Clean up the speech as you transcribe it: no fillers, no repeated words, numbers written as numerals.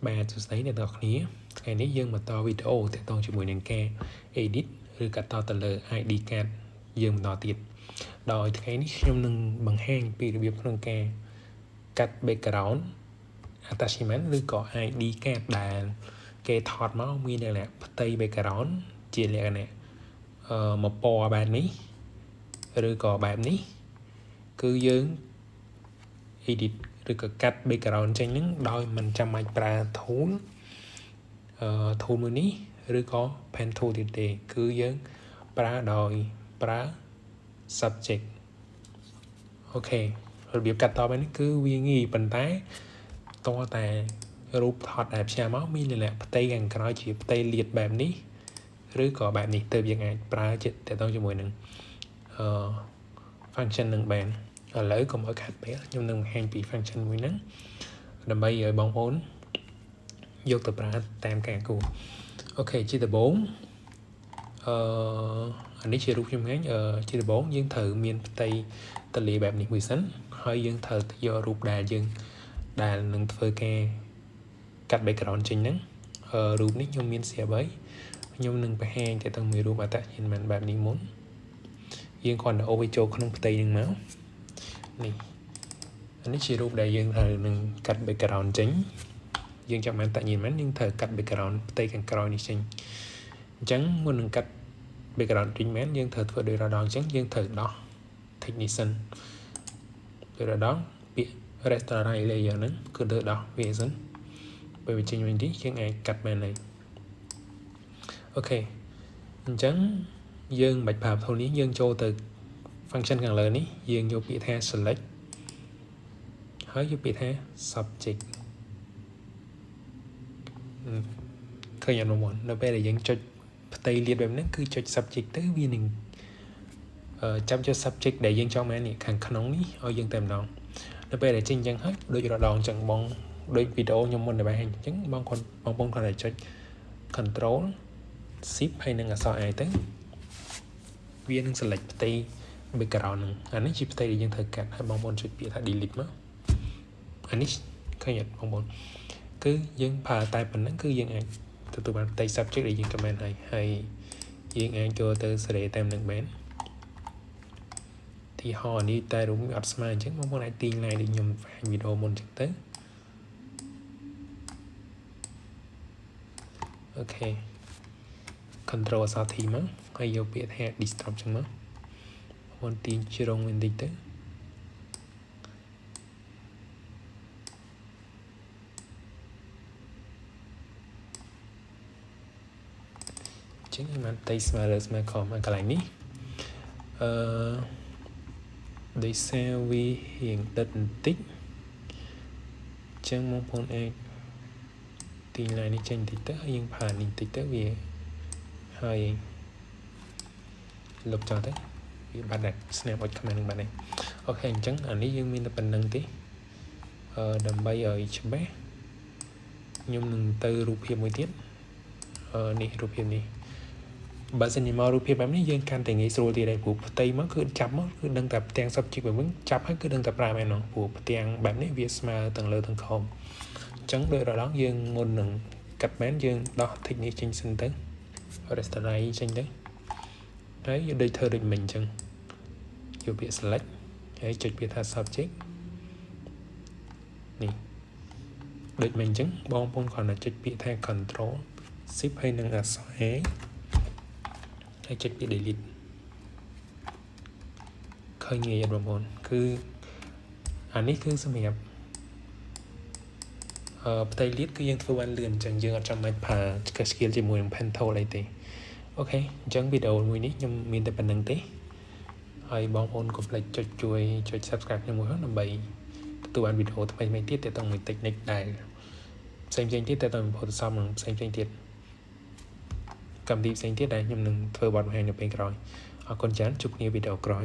បាទសួស្តីអ្នកទាំងអស់គ្នាថ្ងៃនេះយើងបន្តវីដេអូទាក់ទងជាមួយនឹងការ edit ឬកាត់តទៅលើ ID card យើងបន្តទៀតដោយថ្ងៃនេះខ្ញុំនឹងបង្ហាញពីរបៀបក្នុងការកាត់ background attachment ឬក៏ ID card ដែលគេថតមកមានលក្ខណៈផ្ទៃ background ជាលក្ខណៈមកពណ៌បែបនេះឬក៏បែបនេះគឺយើង edit ឬក៏កាត់ background ចេញហ្នឹងដោយមិនចាំបាច់ប្រើ tool មួយនេះឬក៏ pen tool ទៀតទេគឺយើងប្រើដោយប្រើ subject អូខេរបៀបកាត់តបែបនេះគឺវាងាយប៉ុន្តែតើតែរូបថតដែលផ្សាយមកមានលក្ខណៈផ្ទៃខាងក្រោយជាផ្ទៃលាតបែបនេះឬក៏បែបនេះទៅយើងអាចប្រើទាក់ទងជាមួយនឹងfunction នឹងបានឥឡូវកុំឲ្យខាត់ពេលខ្ញុំនឹងបង្ហាញពី function មួយហ្នឹងដើម្បីឲ្យបងប្អូនយកទៅប្រើតាមការគូអូខេជាដំបូងអានេះជារូបខ្ញុំហ្នឹងជាដំបូងយើងត្រូវមានផ្ទៃតលាបែបនេះមួយសិនហើយយើងត្រូវយករូបដែលយើងដែលនឹងធ្វើការកាត់ background ចេញហ្នឹងរូបនេះខ្ញុំមាន save ហើយខ្ញុំនឹងបង្ហាញទៅទាំងមួយរូប attachment បែបនេះមុនយើងគ្រាន់តែអូសវាចូលក្នុងផ្ទៃហ្នឹងមកនេះអានេះជារូបដែលយើងត្រូវនឹងកាត់ background ចេញយើងចាំបានតាក់ញ៉ាំមិនយើងត្រូវកាត់ background ផ្ទៃខាងក្រោយនេះចេញអញ្ចឹងមុននឹងកាត់ background ចេញមែនយើងត្រូវធ្វើដោយរដងអញ្ចឹងយើងត្រូវដោះ technician ដោយរដងពាក្យ raster layer ហ្នឹងគឺទៅដោះវាសិនពេលវាចេញវិញទីយើងអាចកាត់បានហើយអូខេអញ្ចឹងយើងមិនបាច់ប្រើ tool នេះយើងចូលទៅ function ខាងលើនេះយើងយកពាក្យថា select ហើយយកពាក្យថា subject ឃើញអត់មកនៅពេលដែលយើងចុចផ្ទៃលាតបែបហ្នឹងគឺចុច subject ទៅវានឹងចាំចុច subject ដែលយើងចង់បាននេះខាងក្នុងនេះឲ្យយើងតែម្ដងនៅពេលដែលចេញអញ្ចឹងហើយដូចរដងអញ្ចឹងបងដូចវីដេអូខ្ញុំមុនដែលបានអញ្ចឹងបងប្អូនគាត់តែចុច control shift ហើយនឹងអក្សរ I ទៅវានឹង select ផ្ទៃ background ហ្នឹងអានេះជាផ្ទៃដែលយើងត្រូវកាត់ហើយបងប្អូនចុចពាក្យថា delete មកអានេះឃើញអត់បងប្អូនគឺយើងប្រើតែប៉ុណ្្នឹងគឺយើងអាចទទួលបានផ្ទៃ subject ដែលយើង comment ហើយយើងអាចចូលទៅសេរីតាមនឹងបានទីហោនេះតែរូបអត់ស្មើអញ្ចឹងបងប្អូនអាចទាញ line ដូចខ្ញុំបង្ហាញវីដេអូមុនអញ្ចឹងទៅអូខេ control អក្សរ T មកហើយយកពាក្យថា distort អញ្ចឹងមកបងប្អូនទាញជ្រុងវិញតិចទៅចឹងបានផ្ទៃស្មើខំកន្លែងនេះដោយសារវារៀងដិតបន្តិចចឹងបងប្អូនអាចទាញ line នេះចេញបន្តិចទៅហើយយើងប្រើនេះបន្តិចទៅវាហើយលុបចោលទៅវាបាត់ដែរ snap out command នឹងបាត់ដែរអូខេអញ្ចឹងអានេះយើងមានតែប៉ុណ្្នឹងទេដើម្បីឲ្យច្បាស់ខ្ញុំនឹងទៅរូបភាពមួយទៀតនេះរូបភាពនេះបើសិនជាមករូបភាពបែបនេះយើងកាន់តែងាយស្រួលទៀតហើយព្រោះផ្ទៃមកគឺចាប់មកគឺដឹងតែផ្ទាំង subject បែបហ្នឹងចាប់ហើយគឺដឹងតែប្រើមែនហ្នឹងព្រោះផ្ទាំងបែបនេះវាស្មើទាំងលើទាំងក្រោមអញ្ចឹងដោយរដងយើងមុននឹងកាត់មែនយើងដោះ technique ចេញសិនទៅ raster ចេញទៅហើយយើងដូចធ្វើដូចមិញអញ្ចឹងយកពាក្យ select ហើយចុចពាក្យថា subject នេះដូចមិញអញ្ចឹងបងប្អូនគ្រាន់តែចុចពាក្យថា control shift ហើយនឹងអក្សរ Aហើយចុចពាក្យ delete ឃើញងាយអត់បងប្អូនគឺអានេះគឺសម្រាប់ផ្ទៃលាតគឺយើងធ្វើបានលឿនអញ្ចឹងយើងអត់ចាំបាច់ប្រើ skill ជាមួយនឹង pen tool អីទេអូខេអញ្ចឹងវីដេអូមួយនេះខ្ញុំមានតែប៉ុណ្្នឹងទេហើយបងប្អូនកុំភ្លេចជួយចុច subscribe ខ្ញុំមួយដើម្បីទទួលបានវីដេអូថ្មីៗទៀតទាក់ទងមួយ technique ដែលផ្សេងទៀតទាក់ទងនឹង Photoshop និងផ្សេងទៀតកម្មវិធីផ្សេងទៀតដែលខ្ញុំនឹងធ្វើបទបង្ហាញនៅពេលក្រោយអរគុណច្រើនជួបគ្នាវីដេអូក្រោយ